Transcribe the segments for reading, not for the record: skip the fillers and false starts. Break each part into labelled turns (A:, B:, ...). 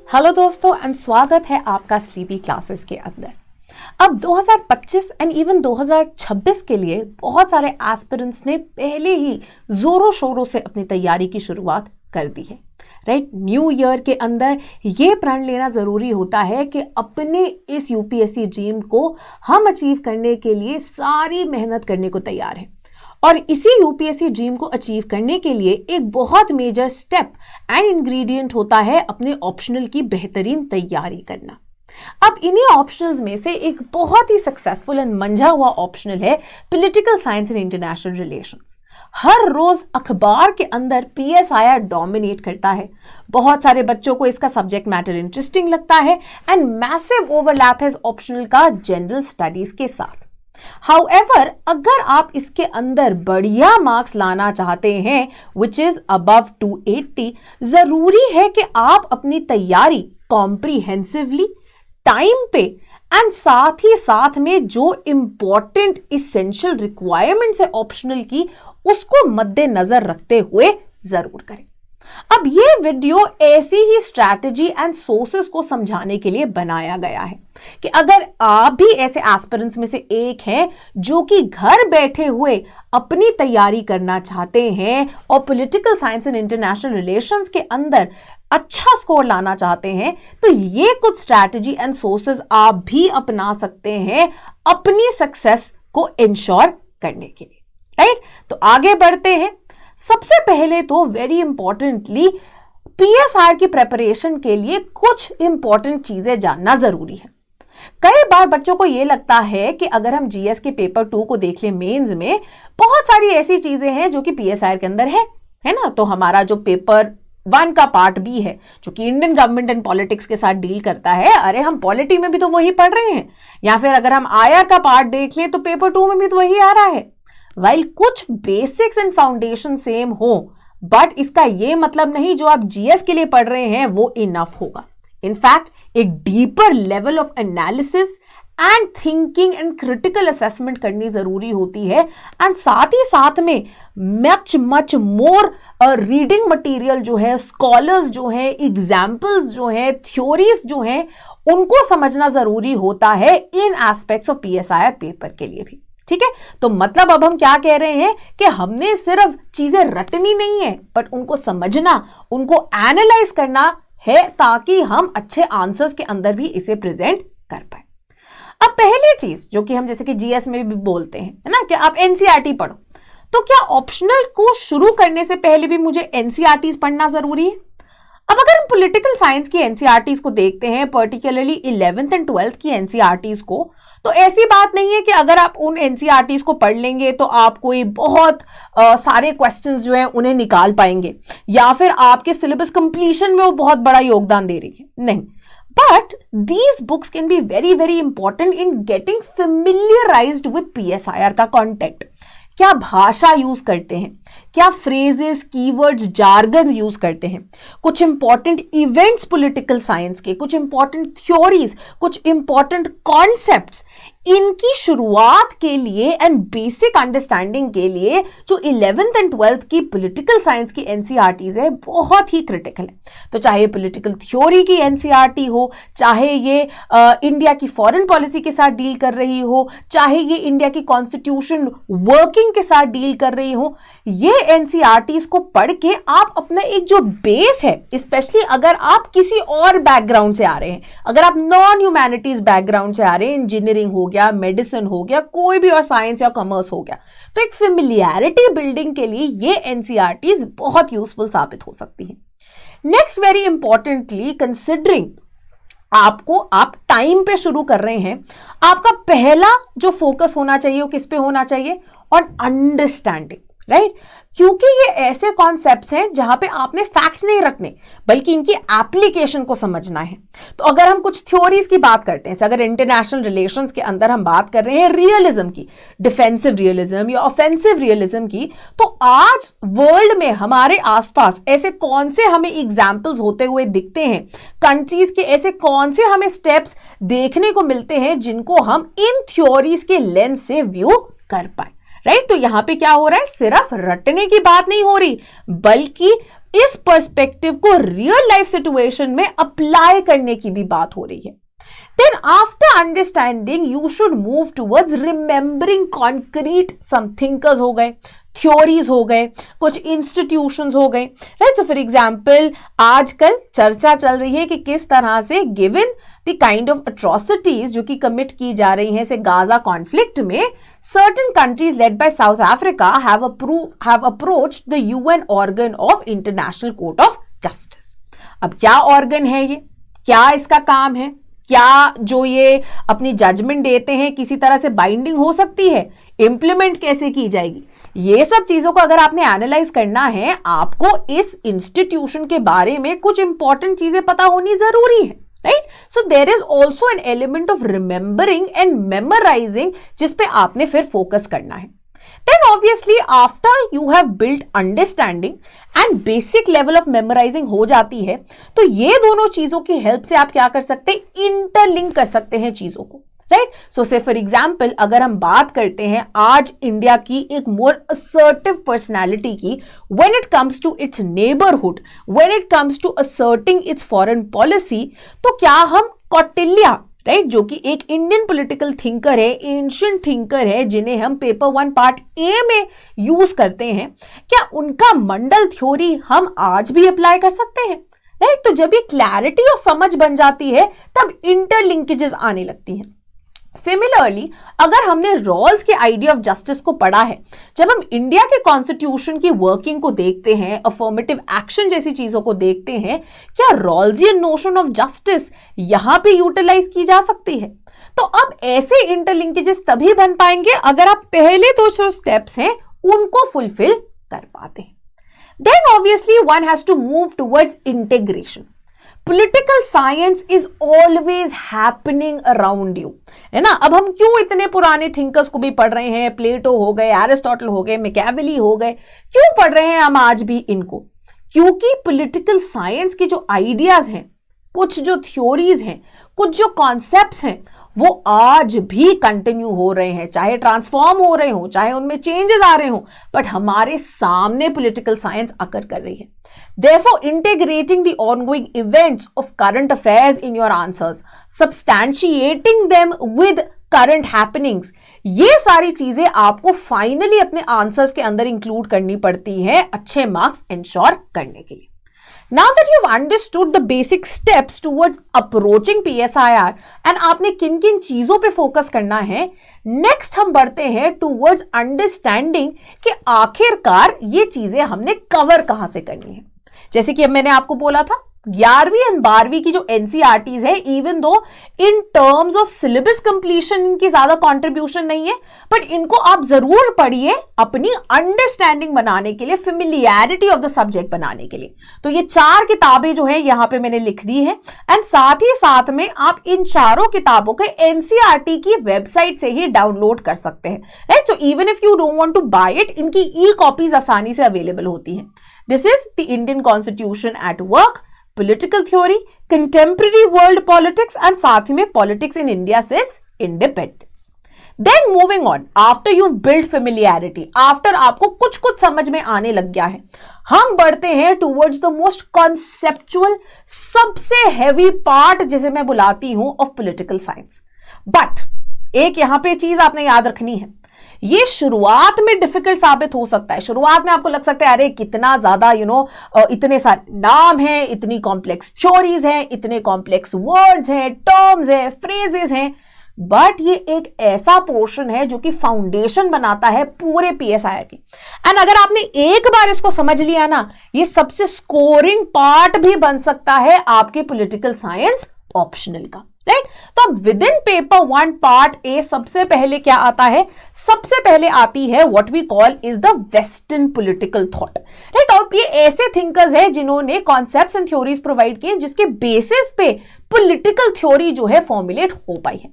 A: Hello दोस्तों and स्वागत है आपका स्लीपी क्लासेस के अंदर। अब 2025 एंड इवन 2026 के लिए बहुत सारे एस्पिरेंट्स ने पहले ही जोरों शोरों से अपनी तैयारी की शुरुआत कर दी है। राइट, न्यू ईयर के अंदर ये प्रण लेना जरूरी होता है कि अपने इस यूपीएससी ड्रीम को हम अचीव करने के लिए सारी मेहनत करने को तैयार है। और इसी यूपीएससी ड्रीम को अचीव करने के लिए एक बहुत मेजर स्टेप एंड इंग्रेडिएंट होता है अपने ऑप्शनल की बेहतरीन तैयारी करना। अब इन्हीं ऑप्शनल्स में से एक बहुत ही सक्सेसफुल एंड मंझा हुआ ऑप्शनल है political science and international relations. हर रोज अखबार के अंदर पीएसआईआर डोमिनेट करता है। बहुत सारे बच्चों को इसका सब्जेक्ट मैटर इंटरेस्टिंग लगता है एंड मैसिव ओवरलैप है ऑप्शनल का जनरल स्टडीज के साथ। However, अगर आप इसके अंदर बढ़िया मार्क्स लाना चाहते हैं विच इज अबव 280, जरूरी है कि आप अपनी तैयारी कॉम्प्रिहेंसिवली, टाइम पे एंड साथ ही साथ में जो इंपॉर्टेंट इसेंशियल रिक्वायरमेंट्स है ऑप्शनल की, उसको मद्देनजर रखते हुए जरूर करें। अब ये वीडियो ऐसी ही स्ट्रैटेजी एंड सोर्सेस को समझाने के लिए बनाया गया है कि अगर आप भी ऐसे एस्पिरेंट्स में से एक हैं जो कि घर बैठे हुए अपनी तैयारी करना चाहते हैं और political science and international relations के अंदर अच्छा स्कोर लाना चाहते हैं, तो ये कुछ स्ट्रैटेजी एंड सोर्सेस आप भी अपना सकते हैं अपनी सक्सेस को इंश्योर करने के लिए। राइट, तो आगे बढ़ते हैं। सबसे पहले तो वेरी इंपॉर्टेंटली पीएसआर की प्रिपरेशन के लिए कुछ इंपॉर्टेंट चीजें जानना जरूरी है। कई बार बच्चों को यह लगता है कि अगर हम जीएस के पेपर 2 को देख लें मेंस में, बहुत सारी ऐसी चीजें हैं जो कि पीएसआर के अंदर है ना। तो हमारा जो पेपर 1 का पार्ट बी है जो कि इंडियन गवर्नमेंट एंड पॉलिटिक्स के साथ डील करता है, अरे हम पॉलिटी में भी तो वही पढ़ रहे हैं। या फिर अगर हम आईआर का पार्ट देख लें तो पेपर 2 में भी तो वही आ रहा है। वाइल कुछ बेसिक्स एंड फाउंडेशन सेम हो, बट इसका यह मतलब नहीं जो आप जीएस के लिए पढ़ रहे हैं वो इनफ होगा। इनफैक्ट एक deeper level of analysis and thinking and critical assessment करनी जरूरी होती है एंड साथ ही साथ में मच मोर रीडिंग मटेरियल जो है, स्कॉलर्स जो है, एग्जाम्पल्स जो है, थ्योरीज जो है, उनको समझना जरूरी होता है इन एस्पेक्ट्स ऑफ पीएसआईआर पेपर के लिए भी। ठीक है, तो मतलब अब हम क्या कह रहे हैं कि हमने सिर्फ चीजें रटनी नहीं है, बट उनको समझना, उनको एनालाइज करना है ताकि हम अच्छे आंसर्स के अंदर भी इसे प्रेजेंट कर पाए। अब पहली चीज जो कि हम जैसे कि जीएस में भी बोलते हैं, है ना, कि आप एनसीईआरटी पढ़ो, तो क्या ऑप्शनल को शुरू करने से पहले भी मुझे एनसीईआरटी पढ़ना जरूरी है? अब अगर हम पॉलिटिकल साइंस की एनसीईआरटी को देखते हैं, पर्टिकुलरली 11th एंड 12th की एनसीईआरटी को, तो ऐसी बात नहीं है कि अगर आप उन एनसीईआरटी को पढ़ लेंगे तो आप कोई बहुत सारे क्वेश्चंस जो हैं उन्हें निकाल पाएंगे या फिर आपके सिलेबस कंप्लीशन में वो बहुत बड़ा योगदान दे रही है। नहीं, but these books can be very very important in getting familiarized with PSIR का कंटेंट। क्या भाषा यूज करते हैं, क्या फ्रेजेस, कीवर्ड्स, जार्गन यूज करते हैं, कुछ इंपॉर्टेंट इवेंट्स पॉलिटिकल साइंस के, कुछ इंपॉर्टेंट थ्योरीज, कुछ इंपॉर्टेंट कॉन्सेप्ट्स, इनकी शुरुआत के लिए एंड बेसिक अंडरस्टैंडिंग के लिए जो 11th एंड 12th की पॉलिटिकल साइंस की एनसीईआरटीज है बहुत ही क्रिटिकल है। तो चाहे पॉलिटिकल थ्योरी की एनसीईआरटी हो, चाहे ये इंडिया की फॉरेन पॉलिसी के साथ डील कर रही हो, चाहे ये इंडिया की कॉन्स्टिट्यूशन वर्किंग के साथ डील कर रही हो, ये एनसीईआरटीज को पढ़ के आप अपना एक जो बेस है, स्पेशली अगर आप किसी और बैकग्राउंड से आ रहे हैं, अगर आप नॉन ह्यूमैनिटीज बैकग्राउंड से आ रहे हैं, इंजीनियरिंग हो गया, मेडिसिन हो गया, कोई भी और साइंस या कॉमर्स हो गया, तो एक फेमिलियरिटी बिल्डिंग के लिए ये एनसीईआरटीज बहुत यूजफुल साबित हो सकती है। नेक्स्ट, वेरी इंपॉर्टेंटली कंसिडरिंग आपको आप टाइम पे शुरू कर रहे हैं, आपका पहला जो फोकस होना चाहिए वो किस पे होना चाहिए? On understanding. राइट, क्योंकि ये ऐसे कॉन्सेप्ट्स हैं जहां पे आपने फैक्ट्स नहीं रखने बल्कि इनकी एप्लीकेशन को समझना है। तो अगर हम कुछ थ्योरीज की बात करते हैं, अगर इंटरनेशनल रिलेशंस के अंदर हम बात कर रहे हैं रियलिज्म की, डिफेंसिव रियलिज्म या ऑफेंसिव रियलिज्म की, तो आज वर्ल्ड में हमारे आसपास ऐसे कौन से हमें एग्जाम्पल्स होते हुए दिखते हैं, कंट्रीज के ऐसे कौन से हमें स्टेप्स देखने को मिलते हैं जिनको हम इन थ्योरीज के लेंस से व्यू कर पाए। राइट, तो यहां पे क्या हो रहा है, सिर्फ रटने की बात नहीं हो रही बल्कि इस पर्सपेक्टिव को रियल लाइफ सिचुएशन में अप्लाई करने की भी बात हो रही है। Then after understanding, you should move towards remembering concrete some thinkers हो गए, theories हो गए, कुछ institutions हो गए, right? So for example, आजकल चर्चा चल रही है कि किस तरह से given the kind of atrocities जो कि commit की जा रही हैं से गाजा conflict में, certain countries led by South Africa have approached the UN organ of International Court of Justice. अब क्या organ है ये? क्या इसका काम है? क्या जो ये अपनी जजमेंट देते हैं किसी तरह से बाइंडिंग हो सकती है? इंप्लीमेंट कैसे की जाएगी? ये सब चीजों को अगर आपने एनालाइज करना है, आपको इस इंस्टीट्यूशन के बारे में कुछ इंपॉर्टेंट चीजें पता होनी जरूरी है, right? So there is also an element of remembering and memorising जिस पे आपने फिर फोकस करना है. Then obviously after you have built understanding and basic level of memorizing हो जाती है, तो ये दोनों चीजों की हेल्प से आप क्या कर सकते हैं? इंटरलिंक कर सकते हैं चीजों को, राइट? सो से फॉर एग्जाम्पल अगर हम बात करते हैं आज इंडिया की एक मोर असर्टिव पर्सनैलिटी की, when it comes to its neighbourhood, when it comes to asserting its foreign policy, तो क्या हम कौटिल्य, राइट, जो कि एक इंडियन पॉलिटिकल थिंकर है, एंशिएंट थिंकर है, जिन्हें हम पेपर 1 पार्ट ए में यूज करते हैं, क्या उनका मंडल थ्योरी हम आज भी अप्लाई कर सकते हैं? राइट? तो जब ये क्लैरिटी और समझ बन जाती है तब इंटरलिंकेजेस आने लगती हैं. सिमिलरली अगर हमने रॉल्स के आइडिया ऑफ जस्टिस को पढ़ा है, जब हम इंडिया के कॉन्स्टिट्यूशन की वर्किंग को देखते हैं, अफर्मेटिव एक्शन जैसी चीजों को देखते हैं, क्या रॉल्सियन नोशन ऑफ जस्टिस यहां पे यूटिलाइज की जा सकती है? तो अब ऐसे इंटरलिंकेजेस तभी बन पाएंगे अगर आप पहले तो जो स्टेप्स हैं उनको फुलफिल कर पाते हैं. Then obviously one has to move towards integration. Political science is always happening around you, है ना? अब हम क्यों इतने पुराने थिंकर्स को भी पढ़ रहे हैं? प्लेटो हो गए, एरिस्टोटल हो गए, मैकियावेली हो गए, क्यों पढ़ रहे हैं हम आज भी इनको? क्योंकि पॉलिटिकल साइंस के जो आइडियाज हैं, कुछ जो थ्योरीज हैं, कुछ जो कॉन्सेप्ट्स हैं, वो आज भी कंटिन्यू हो रहे हैं, चाहे ट्रांसफॉर्म हो रहे हो, चाहे उनमें चेंजेस आ रहे हो, बट हमारे सामने पॉलिटिकल साइंस आकर कर रही है. Therefore, integrating the ongoing events of current affairs in your answers, substantiating them with current happenings, ये सारी चीजें आपको फाइनली अपने आंसर्स के अंदर इंक्लूड करनी पड़ती है अच्छे मार्क्स इंश्योर करने के लिए. Now that you've understood the basic steps towards approaching PSIR and आपने किन किन चीजों पे फोकस करना है, नेक्स्ट हम बढ़ते हैं towards understanding कि आखिरकार ये चीजें हमने कवर कहां से करनी है. जैसे कि अब मैंने आपको बोला था 11वीं और 12वीं की जो एनसीईआरटीज है, even though in terms of syllabus completion इनकी ज्यादा कंट्रीब्यूशन नहीं है, बट इनको आप जरूर पढ़िए अपनी अंडरस्टैंडिंग बनाने के लिए, फेमिलियरिटी ऑफ द सब्जेक्ट बनाने के लिए. तो ये 4 किताबें जो है यहां पे मैंने लिख दी है, एंड साथ ही साथ में आप इन चारों किताबों के एनसीईआरटी की वेबसाइट से ही डाउनलोड कर सकते हैं, right? So even if you don't want to buy it, इनकी ई कॉपीज आसानी से अवेलेबल होती हैं. This is the Indian constitution at work, political theory, contemporary world politics and साथ ही में politics in India since independence. Then moving on, after you've built familiarity, after आपको कुछ कुछ समझ में आने लग गया है, हम बढ़ते हैं towards the most conceptual, सबसे heavy part जिसे मैं बुलाती हूं of political science. But एक यहां पे चीज आपने याद रखनी है, ये शुरुआत में डिफिकल्ट साबित हो सकता है. शुरुआत में आपको लग सकता है अरे कितना ज्यादा इतने सारे नाम हैं, इतनी कॉम्प्लेक्स थ्योरीज हैं, इतने कॉम्प्लेक्स वर्ड्स हैं, टर्म्स हैं, फ्रेजेस हैं, बट ये एक ऐसा पोर्शन है जो कि फाउंडेशन बनाता है पूरे पीएसआईआर की. एंड अगर आपने एक बार इसको समझ लिया ना, ये सबसे स्कोरिंग पार्ट भी बन सकता है आपके पॉलिटिकल साइंस ऑप्शनल का, राइट? तो अब within paper 1 part A सबसे पहले क्या आता है? सबसे पहले आती है what we call is the western political thought, right? और ये ऐसे थिंकर्स हैं जिन्होंने कॉन्सेप्ट्स एंड थ्योरीज प्रोवाइड किए जिसके बेसिस पे पॉलिटिकल थ्योरी जो है फॉर्मुलेट हो पाई है.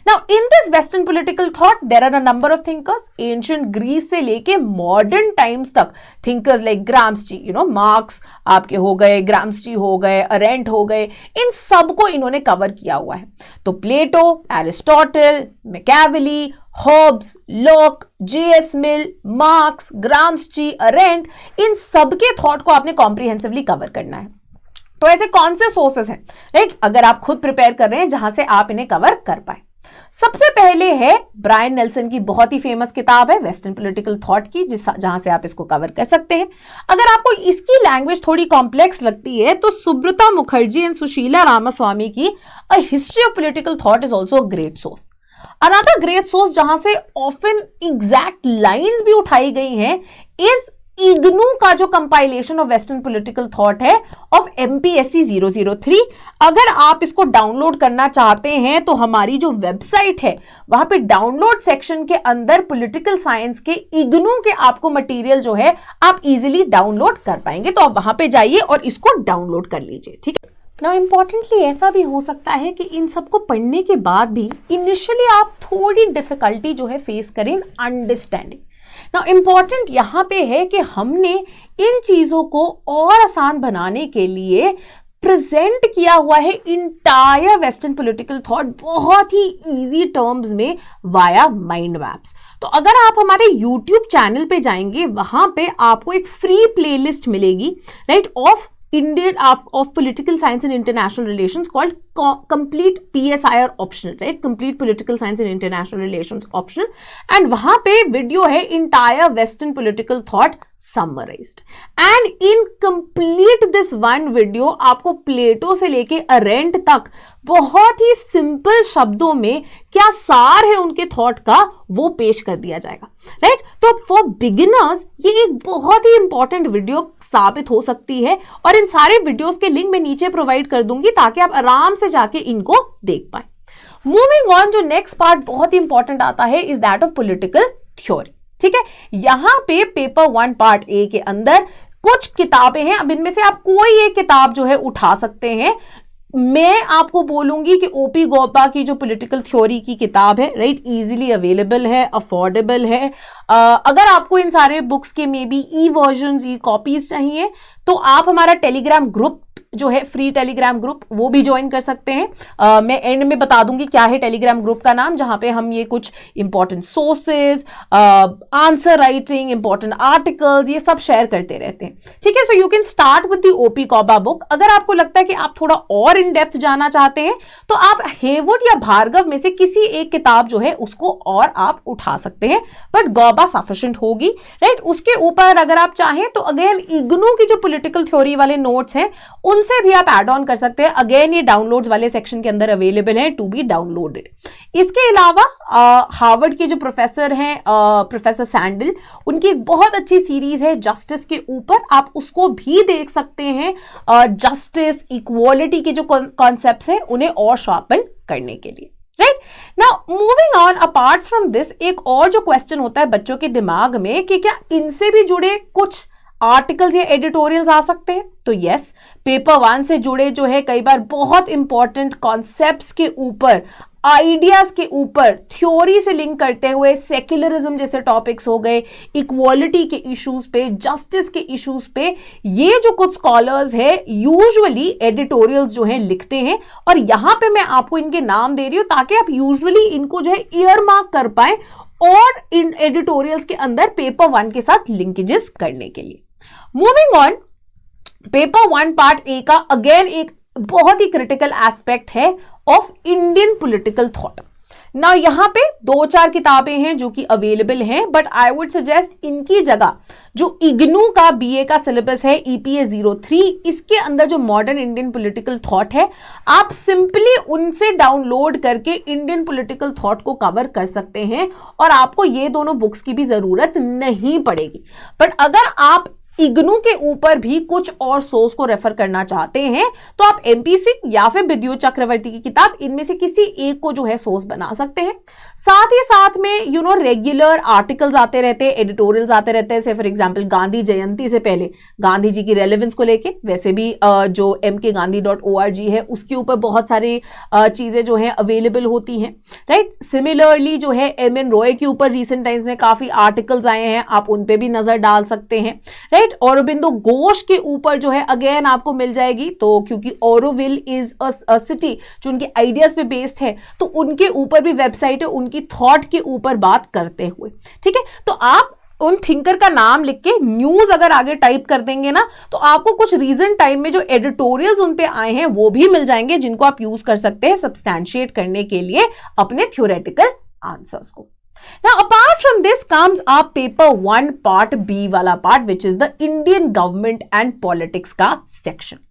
A: Now in this western political thought there are a number of thinkers, ancient Greece से लेके मॉडर्न टाइम्स तक थिंकर्स लाइक ग्राम्स्की, मार्क्स आपके हो गए, ग्राम्स्की हो गए, अरेंट हो गए, इन सबको इन्होंने कवर किया हुआ है। तो Plato, Aristotle, Machiavelli, Hobbes, Locke, J.S. Mill, Marx, Gramsci, Arendt, इन सबके थॉट को आपने कॉम्प्रिहेंसिवली कवर करना है। तो ऐसे कौन से सोर्सेस हैं, राइट, अगर आप खुद प्रिपेयर कर रहे हैं जहां से आप इन्हें कवर कर पाए? सबसे पहले है ब्रायन नेल्सन की बहुत ही फेमस किताब है वेस्टर्न पॉलिटिकल थॉट की, जहां से आप इसको कवर कर सकते हैं। अगर आपको इसकी लैंग्वेज थोड़ी कॉम्प्लेक्स लगती है तो सुब्रता मुखर्जी एंड सुशीला रामास्वामी की a history of political thought is also a great source. Another great source जहां से ऑफन एग्जैक्ट लाइंस भी उठाई गई हैं इज इग्नू का जो compilation of western political thought है ऑफ MPSC 003। अगर आप इसको डाउनलोड करना चाहते हैं तो हमारी जो वेबसाइट है वहां पे डाउनलोड सेक्शन के अंदर पॉलिटिकल साइंस के इग्नू के आपको मटेरियल जो है आप इजीली डाउनलोड कर पाएंगे। तो आप वहां पे जाइए और इसको डाउनलोड कर लीजिए, ठीक है। नाउ इंपॉर्टेंटली ऐसा भी हो सकता है कि इन सबको पढ़ने के बाद भी इनिशियली आप थोड़ी डिफिकल्टी जो है फेस करें अंडरस्टैंडिंग। नाउ इंपॉर्टेंट यहां पे है कि हमने इन चीजों को और आसान बनाने के लिए प्रेजेंट किया हुआ है इंटायर वेस्टर्न पॉलिटिकल थॉट बहुत ही इजी टर्म्स में वाया माइंड मैप्स। तो अगर आप हमारे YouTube चैनल पे जाएंगे वहां पे आपको एक फ्री प्लेलिस्ट मिलेगी, right, of Indian of political science and international relations called complete PSIR optional, right, complete political science and international relations optional, and वहां पे वीडियो है entire western political thought summarized, and in complete this one video आपको प्लेटो से लेके aren't तक बहुत ही simple शब्दों में क्या सार है उनके थॉट का वो पेश कर दिया जाएगा, राइट। तो फॉर बिगिनर्स ये एक बहुत ही इंपॉर्टेंट वीडियो साबित हो सकती है और इन सारे वीडियोस के लिंक मैं नीचे प्रोवाइड कर दूंगी ताकि आप आराम से जाके इनको देख पाए। मूविंग ऑन, जो नेक्स्ट पार्ट बहुत ही इंपॉर्टेंट आता है is that of political theory, ठीक है। यहां पे पेपर 1 पार्ट ए के अंदर कुछ किताबें हैं, अब इनमें से आप कोई एक किताब जो है उठा सकते हैं। मैं आपको बोलूंगी कि ओपी गौबा की जो पॉलिटिकल थ्योरी की किताब है, राइट, इजीली अवेलेबल है, अफोर्डेबल है। अगर आपको इन सारे बुक्स के मे बी ई वर्जन्स, ई कॉपीज चाहिए तो आप हमारा टेलीग्राम ग्रुप जो है, फ्री टेलीग्राम ग्रुप, वो भी ज्वाइन कर सकते हैं। मैं एंड में बता दूंगी क्या है टेलीग्राम ग्रुप का नाम, जहां पे हम ये कुछ important sources, answer writing, important articles, ये सब शेयर करते रहते हैं, ठीक है। So you can start with the OP Gauba book. अगर आपको लगता है कि आप थोड़ा और इन डेप्थ जाना चाहते हैं तो आप हेवुड या भार्गव में से किसी एक किताब जो है उसको और आप उठा सकते हैं, बट गौबा सफिशिएंट होगी, राइट। उसके ऊपर अगर आप चाहें तो अगेन इग्नू की जो पॉलिटिकल थ्योरी वाले नोट्स हैं उनसे भी आप ऐड ऑन कर सकते हैं। अगेन ये डाउनलोड्स वाले सेक्शन के अंदर अवेलेबल है टू बी डाउनलोडेड। इसके अलावा हार्वर्ड के जो प्रोफेसर हैं प्रोफेसर सैंडल, उनकी एक बहुत अच्छी सीरीज है जस्टिस के ऊपर, आप उसको भी देख सकते हैं। जस्टिस, इक्वालिटी के जो कॉन्सेप्ट्स हैं उन्हें और शार्पन करने के लिए, right. Now moving on, apart from this एक और जो क्वेश्चन होता है बच्चों के दिमाग में कि क्या इनसे भी जुड़े कुछ आर्टिकल्स या एडिटोरियल्स आ सकते हैं, तो यस, पेपर 1 से जुड़े जो है कई बार बहुत इंपॉर्टेंट कॉन्सेप्ट्स के ऊपर, आइडियाज के ऊपर, थ्योरी से लिंक करते हुए सेक्युलरिज्म जैसे टॉपिक्स हो गए, इक्वालिटी के इश्यूज पे, जस्टिस के इश्यूज पे, ये जो कुछ स्कॉलर्स है यूजुअली एडिटोरियल्स जो है लिखते हैं, और यहां पे मैं आपको इनके नाम दे रही हूं ताकि आप यूजुअली इनको जो है ईयर मार्क कर पाए और इन एडिटोरियल्स के अंदर पेपर 1 के साथ लिंकेजेस करने के लिए। मूविंग ऑन, पेपर 1 पार्ट ए का अगेन एक बहुत ही क्रिटिकल एस्पेक्ट है ऑफ इंडियन पॉलिटिकल थॉट। ना यहां पे 2-4 किताबें हैं जो कि अवेलेबल हैं, बट आई वुड सजेस्ट इनकी जगह जो इग्नू का बीए का सिलेबस है EPA 03, इसके अंदर जो मॉडर्न इंडियन पॉलिटिकल थॉट है, आप सिंपली उनसे डाउनलोड करके इंडियन पॉलिटिकल थॉट को कवर कर सकते हैं और आपको ये दोनों बुक्स की भी जरूरत नहीं पड़ेगी। बट अगर आप इग्नू के ऊपर भी कुछ और सोर्स को रेफर करना चाहते हैं तो आप एमपीसी या फिर विद्युत चक्रवर्ती की किताब, इनमें से किसी एक को जो है सोर्स बना सकते हैं। साथ ही साथ में रेगुलर आर्टिकल्स आते रहते हैं, एडिटोरियल्स आते रहते हैं। फॉर एग्जांपल गांधी जयंती से पहले गांधी जी की रेलेवेंस को लेके, वैसे भी जो mkgandhi.org है उसके ऊपर बहुत सारी चीजें जो है अवेलेबल होती हैं, राइट। सिमिलरली जो है एमएन रॉय के ऊपर रिसेंट टाइम्स में काफी आर्टिकल्स आए हैं, आप उन पे भी नजर डाल सकते हैं, राइट। औरोबिंदो घोष के ऊपर जो है अगेन आपको मिल जाएगी, तो क्योंकि ऑरोविल इज अ सिटी जो उनके आइडियाज पे बेस्ड है, तो उनके ऊपर भी वेबसाइट है उनकी थॉट के ऊपर बात करते हुए, ठीक है। तो आप उन थिंकर का नाम लिख के न्यूज अगर आगे टाइप कर देंगे ना, तो आपको कुछ रीजन टाइम में जो एडिटोरियल्स उन पे आए हैं वो भी मिल जाएंगे, जिनको आप यूज कर सकते हैं सब्सटैंशिएट करने के लिए अपने थ्योरेटिकल आंसर्स को। Now, apart from this comes our paper 1 part B वाला part, which is the Indian government and politics का section।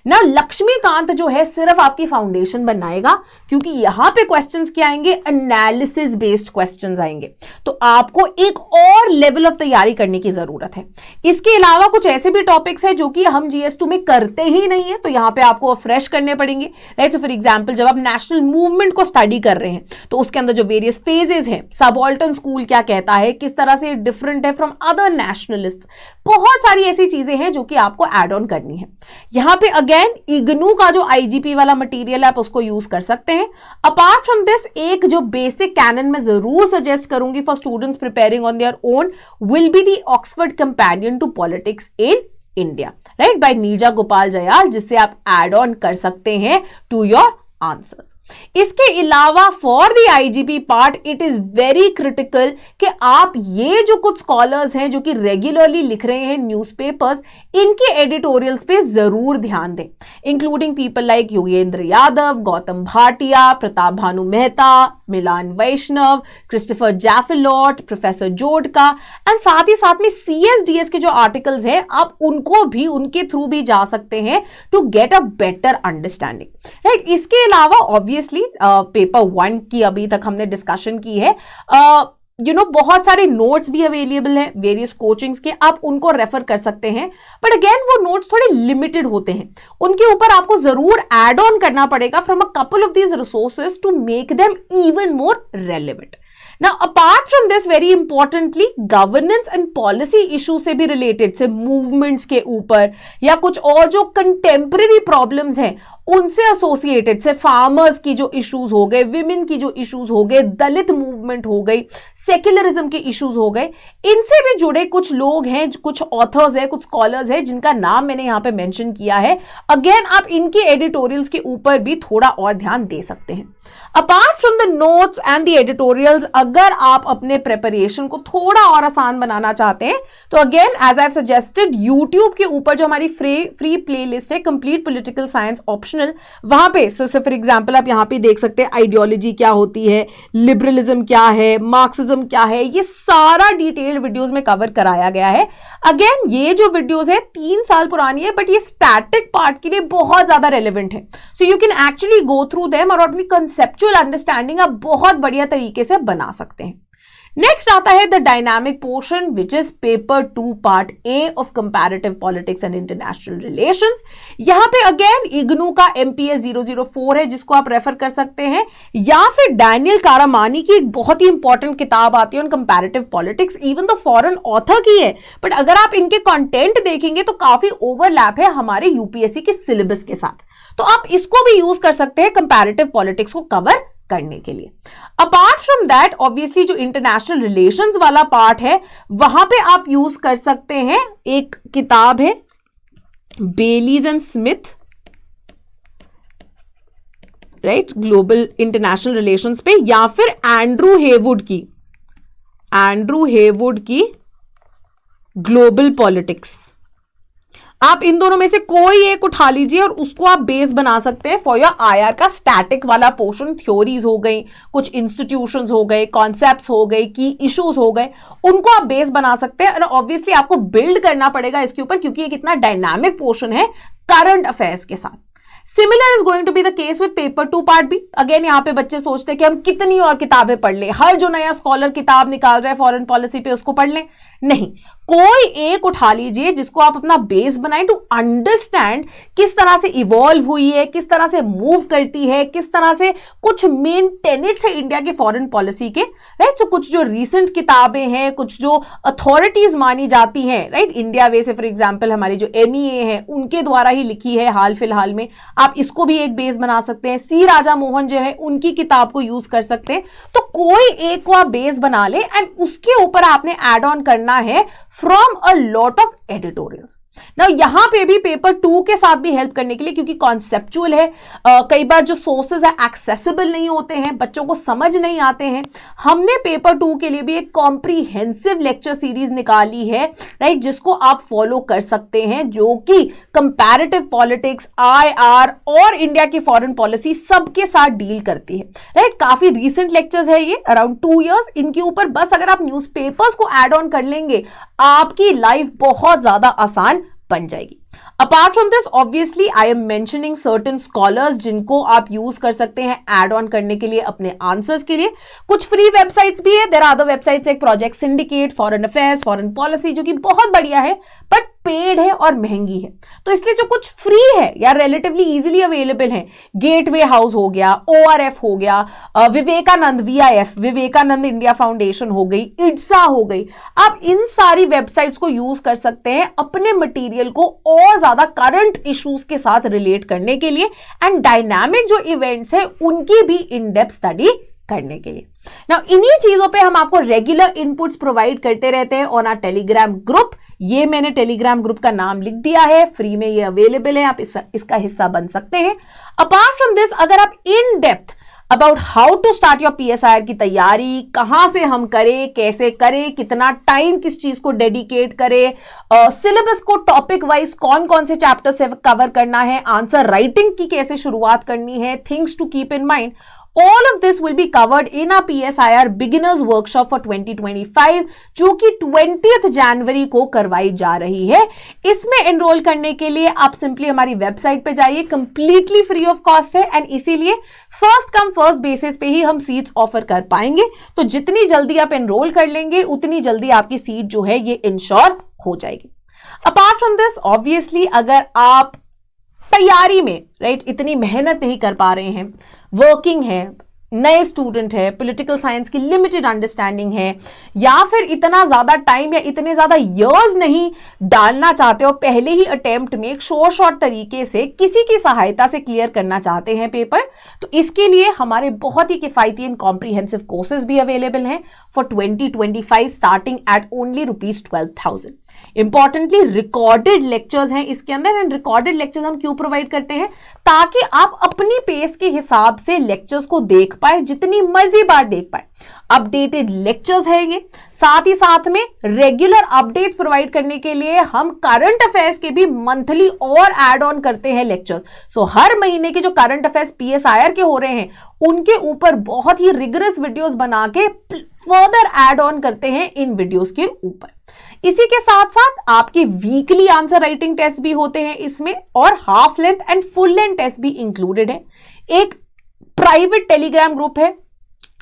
A: ना लक्ष्मीकांत जो है सिर्फ आपकी फाउंडेशन बनाएगा, क्योंकि यहां पे क्वेश्चंस क्या आएंगे, एनालिसिस बेस्ड क्वेश्चंस आएंगे, तो आपको एक और लेवल ऑफ तैयारी करने की जरूरत है। इसके अलावा कुछ ऐसे भी टॉपिक्स हैं जो कि हम GS2 में करते ही नहीं है, तो यहां पे आपको फ्रेश करने पड़ेंगे, राइट। सो फॉर एग्जांपल जब आप नेशनल मूवमेंट को स्टडी कर रहे हैं तो उसके अंदर जो वेरियस फेजेस हैं, सबाल्टर्न स्कूल क्या कहता है, किस तरह से डिफरेंट है फ्रॉम अदर नेशनलिस्ट, बहुत सारी ऐसी चीजें हैं जो कि आपको एड ऑन करनी है। यहां पे अगेन इग्नू का जो IGP वाला मटेरियल है आप उसको यूज कर सकते हैं। अपार्ट फ्रॉम दिस, एक जो बेसिक कैनन में जरूर सजेस्ट करूंगी for students preparing on their own will be the Oxford companion to politics in India, right, by Niraja Gopal Jayal, जिससे आप एड ऑन कर सकते हैं टू योर आंसर्स। इसके अलावा for the IGP part it is very critical कि आप ये जो कुछ स्कॉलर्स हैं जो कि रेगुलरली लिख रहे हैं न्यूज़पेपर्स, इनके एडिटोरियल्स पे जरूर ध्यान दें, including people like Yogendra Yadav, Gautam Bhatia, Pratap Bhanu Mehta, Milan Vaishnav, Christopher Jaffrelot, professor Jodhka, and साथ ही साथ में CSDS के जो आर्टिकल्स हैं आप उनको भी, उनके थ्रू भी जा सकते हैं to get a better understanding, right. इसके अलावा ऑब्वियसली पेपर 1 की अभी तक हमने डिस्कशन की है, बहुत सारे नोट्स भी अवेलेबल हैं वेरियस कोचिंग्स के, आप उनको रेफर कर सकते हैं, बट अगेन वो नोट्स थोड़े लिमिटेड होते हैं, उनके ऊपर आपको जरूर एड ऑन करना पड़ेगा from a couple of these resources to make them even more relevant. Now, apart from this, very importantly, governance and policy issue से भी related, से movements के ऊपर या कुछ और जो contemporary problems हैं उनसे एसोसिएटेड, से फार्मर्स की जो इश्यूज हो गए, विमेन की जो इश्यूज हो गए, दलित मूवमेंट हो गई, सेक्युलरिज्म के इश्यूज हो गए, इनसे भी जुड़े कुछ लोग हैं, कुछ ऑथर्स हैं, कुछ स्कॉलर्स हैं जिनका नाम मैंने यहां पे मेंशन किया है। अगेन आप इनके एडिटोरियल्स के ऊपर भी थोड़ा और ध्यान दे सकते हैं। Apart from the notes and the editorials, अगर आप अपने प्रिपरेशन को थोड़ा और आसान बनाना चाहते हैं तो again as I have suggested, YouTube के ऊपर जो हमारी फ्री प्लेलिस्ट है कंप्लीट पॉलिटिकल साइंस ऑप्शनल, वहां पे फॉर एग्जांपल आप यहां पे देख सकते हैं आइडियोलॉजी क्या होती है, लिबरलिज्म क्या है, मार्क्सिज्म क्या है, ये सारा डिटेल्ड वीडियोस में कवर कराया गया है। अगेन ये जो वीडियोस है 3 साल पुरानी है, बट ये स्टैटिक पार्ट के लिए बहुत ज्यादा रेलेवेंट है, so you can actually go through them और अपनी कंसेप्चुअल अंडरस्टैंडिंग आप बहुत बढ़िया तरीके से बना सकते हैं। नेक्स्ट आता है the dynamic portion which is paper 2 part A of comparative politics and international relations. यहां पे अगेन इग्नू का MPS 004 है जिसको आप रेफर कर सकते हैं, या फिर डैनियल कारामानी की एक बहुत ही इंपॉर्टेंट किताब आती है on comparative politics, even the foreign author की है, बट अगर आप इनके कंटेंट देखेंगे तो काफी ओवरलैप है हमारे UPSC के सिलेबस के साथ, तो आप इसको भी यूज कर सकते हैं कंपैरेटिव पॉलिटिक्स को कवर करने के लिए। अपार्ट फ्रॉम दैट ऑब्वियसली जो इंटरनेशनल रिलेशंस वाला पार्ट है वहां पे आप यूज कर सकते हैं, एक किताब है Baylis and Smith, right, global international relations पे, या फिर एंड्रू हेवुड की ग्लोबल पॉलिटिक्स। आप इन दोनों में से कोई एक उठा लीजिए और उसको आप बेस बना सकते हैं फॉर योर IR का स्टैटिक वाला पोर्शन। थ्योरीज हो गई, कुछ इंस्टीट्यूशंस हो गए, कॉन्सेप्ट्स हो गए, की इश्यूज हो गए, उनको आप बेस बना सकते हैं। और ऑब्वियसली आपको बिल्ड करना पड़ेगा इसके ऊपर, क्योंकि ये कितना डायनामिक पोर्शन है करंट अफेयर्स के साथ। Similar is going to be the case with paper 2 part B. Again यहाँ पे बच्चे सोचते हैं कि हम कितनी और किताबें पढ़ लें, हर जो नया स्कॉलर किताब निकाल रहा है फॉरेन पॉलिसी पे उसको पढ़ लें। नहीं, कोई एक उठा लीजिए जिसको आप अपना बेस बनाएं टू अंडरस्टैंड किस तरह से इवॉल्व हुई है, किस तरह से मूव करती है, किस तरह से कुछ मेन टेनेट्स है इंडिया के फॉरेन पॉलिसी के, राइट। सो कुछ जो रीसेंट किताबें हैं, कुछ जो अथॉरिटीज मानी जाती हैं, राइट, इंडिया वे से फॉर एग्जांपल हमारी जो MEA है उनके द्वारा ही लिखी है हाल फिलहाल में, आप इसको भी एक बेस बना सकते हैं। सी राजा मोहन जो है उनकी किताब को यूज कर सकते हैं। तो कोई एक को आप बेस बना ले एंड उसके ऊपर आपने एड ऑन करना है from a lot of editorials. ना यहां पे भी पेपर 2 के साथ भी हेल्प करने के लिए, क्योंकि कॉन्सेप्चुअल है, कई बार जो सोर्सेज है एक्सेसिबल नहीं होते हैं, बच्चों को समझ नहीं आते हैं, हमने पेपर 2 के लिए भी एक कॉम्प्रिहेंसिव लेक्चर सीरीज निकाली है, राइट, जिसको आप फॉलो कर सकते हैं, जो कि कंपैरेटिव पॉलिटिक्स, IR और इंडिया की फॉरेन पॉलिसी सबके साथ डील करती है, राइट। काफी रीसेंट लेक्चर्स है ये, अराउंड 2 years। इनके ऊपर बस अगर आप न्यूज़पेपर्स को एड ऑन कर लेंगे आपकी लाइफ बहुत ज्यादा आसान बन जाएगी। Apart from this obviously I am mentioning certain scholars जिनको आप यूज कर सकते हैं एड ऑन करने के लिए अपने आंसर्स के लिए। कुछ फ्री वेबसाइट्स भी है, देयर आर अदर वेबसाइट्स एक project syndicate, foreign affairs, foreign policy, जो कि बहुत बढ़िया है बट पेड है और महंगी है। तो इसलिए जो कुछ फ्री है या रिलेटिवली इजीली अवेलेबल है, गेटवे हाउस हो गया, ORF हो गया, Vivekananda VIF, Vivekananda India foundation हो गई, IDSA हो गई, आप इन सारी वेबसाइट्स को यूज कर सकते हैं अपने मटेरियल को और ज्यादा करंट इश्यूज के साथ रिलेट करने के लिए एंड डायनामिक जो इवेंट्स है उनकी भी इन डेप्थ स्टडी करने के लिए। नाउ इन्हीं चीजों पे हम आपको रेगुलर इनपुट्स प्रोवाइड करते रहते हैं ऑन आवर टेलीग्राम ग्रुप। ये मैंने टेलीग्राम ग्रुप का नाम लिख दिया है, फ्री में ये अवेलेबल है, आप इसका हिस्सा बन सकते हैं। अपार्ट फ्रॉम दिस, अगर आप in depth about how to start your PSIR की तैयारी, कहां से हम करें, कैसे करें, कितना टाइम किस चीज को डेडिकेट करें, सिलेबस को टॉपिक वाइज कौन कौन से चैप्टर से कवर करना है, आंसर राइटिंग की कैसे शुरुआत करनी है, things to keep in mind, all of this will be covered in our PSIR beginners workshop for 2025 जो कि 20th जनवरी को करवाई जा रही है। इसमें एनरोल करने के लिए आप सिंपली हमारी वेबसाइट पे जाइए, कंप्लीटली फ्री ऑफ कॉस्ट है एंड इसीलिए फर्स्ट कम फर्स्ट बेसिस पे ही हम सीट्स ऑफर कर पाएंगे। तो जितनी जल्दी आप एनरोल कर लेंगे उतनी जल्दी आपकी सीट जो है ये इंश्योर हो जाएगी। अपार्ट फ्रॉम दिस ऑब्वियसली अगर आप तैयारी में, राइट, इतनी मेहनत नहीं कर पा रहे हैं, वर्किंग है, नए स्टूडेंट है, पॉलिटिकल साइंस की लिमिटेड अंडरस्टैंडिंग है, या फिर इतना ज्यादा टाइम या इतने ज्यादा इयर्स नहीं डालना चाहते हो, पहले ही अटेम्प्ट में एक शॉर्ट स्टडी से किसी की सहायता से क्लियर करना चाहते हैं पेपर, तो इसके लिए हमारे बहुत ही किफायती एंड कॉम्प्रिहेंसिव कोर्सेज भी अवेलेबल हैं for 2025 starting at only ₹12,000। Importantly recorded lectures हैं इसके अंदर एंड रिकॉर्डेड लेक्चर्स हम क्यों प्रोवाइड करते हैं, ताकि आप अपनी पेस के हिसाब से लेक्चर्स को देख पाए, जितनी मर्जी बार देख पाए। अपडेटेड लेक्चर्स है ये, साथ ही साथ में रेगुलर अपडेट्स प्रोवाइड करने के लिए हम करंट अफेयर्स के भी मंथली और एड ऑन करते हैं लेक्चर्स। सो हर महीने के जो करंट अफेयर्स PSIR के हो रहे हैं उनके ऊपर बहुत ही रिगरस वीडियोस बना के फर्दर एड ऑन करते हैं इन वीडियोस के ऊपर। इसी के साथ साथ आपके वीकली आंसर राइटिंग टेस्ट भी होते हैं इसमें, और half length and full length test भी इंक्लूडेड है। एक प्राइवेट टेलीग्राम ग्रुप है,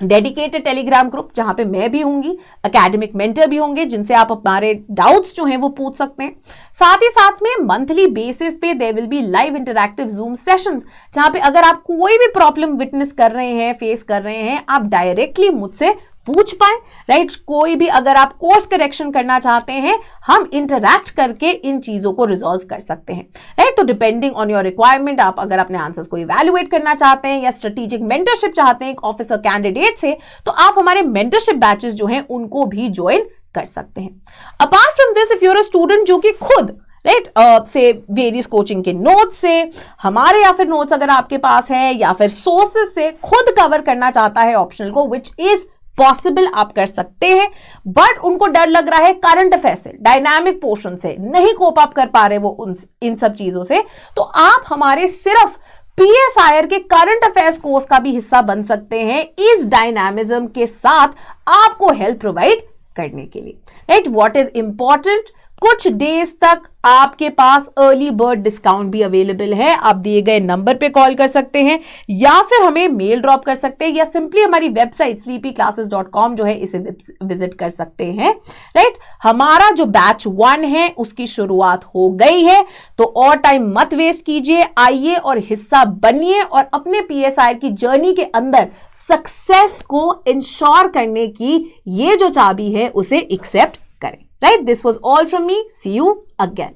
A: डेडिकेटेड टेलीग्राम ग्रुप, जहां पे मैं भी होंगी, एकेडमिक मेंटर भी होंगे जिनसे आप हमारे डाउट्स जो हैं वो पूछ सकते हैं। साथ ही साथ में मंथली बेसिस पे there will be live interactive Zoom sessions, जहां पे अगर आप कोई भी प्रॉब्लम विटनेस कर रहे हैं, फेस कर रहे हैं, आप डायरेक्टली मुझसे पूछ पाए, राइट। कोई भी अगर आप कोर्स करेक्शन करना चाहते हैं, हम इंटरैक्ट करके इन चीजों को रिजॉल्व कर सकते हैं, राइट। तो डिपेंडिंग ऑन योर रिक्वायरमेंट, आप अगर अपने आंसर्स को इवैल्यूएट करना चाहते हैं या स्ट्रेटेजिक मेंटरशिप चाहते हैं एक ऑफिसर कैंडिडेट से, तो आप हमारे मेंटरशिप बैचेस जो हैं उनको भी ज्वाइन कर सकते हैं। Apart from this, if you are a student जो कि खुद राइट से वेरियस कोचिंग के नोट्स से, हमारे या फिर नोट्स अगर आपके पास है या फिर सोर्सेज से खुद कवर करना चाहता है ऑप्शनल को, विच इज पॉसिबल, आप कर सकते हैं, बट उनको डर लग रहा है करंट अफेयर से, डायनामिक पोर्शन से, नहीं कोप अप कर पा रहे वो इन सब चीजों से, तो आप हमारे सिर्फ PSIR के करंट अफेयर्स कोर्स का भी हिस्सा बन सकते हैं इस डायनामिज्म के साथ आपको हेल्प प्रोवाइड करने के लिए, राइट। व्हाट इज इंपॉर्टेंट, कुछ डेज तक आपके पास अर्ली बर्ड डिस्काउंट भी अवेलेबल है। आप दिए गए नंबर पे कॉल कर सकते हैं या फिर हमें मेल ड्रॉप कर सकते हैं या सिंपली हमारी वेबसाइट sleepyclasses.com जो है इसे विजिट कर सकते हैं। राइट, हमारा जो बैच 1 है उसकी शुरुआत हो गई है, तो और टाइम मत वेस्ट कीजिए, आइए और हिस्सा बनिए और अपने PSI की जर्नी के अंदर सक्सेस को इंश्योर करने की ये जो चाबी है उसे एक्सेप्ट करें। Right? This was all from me. See you again.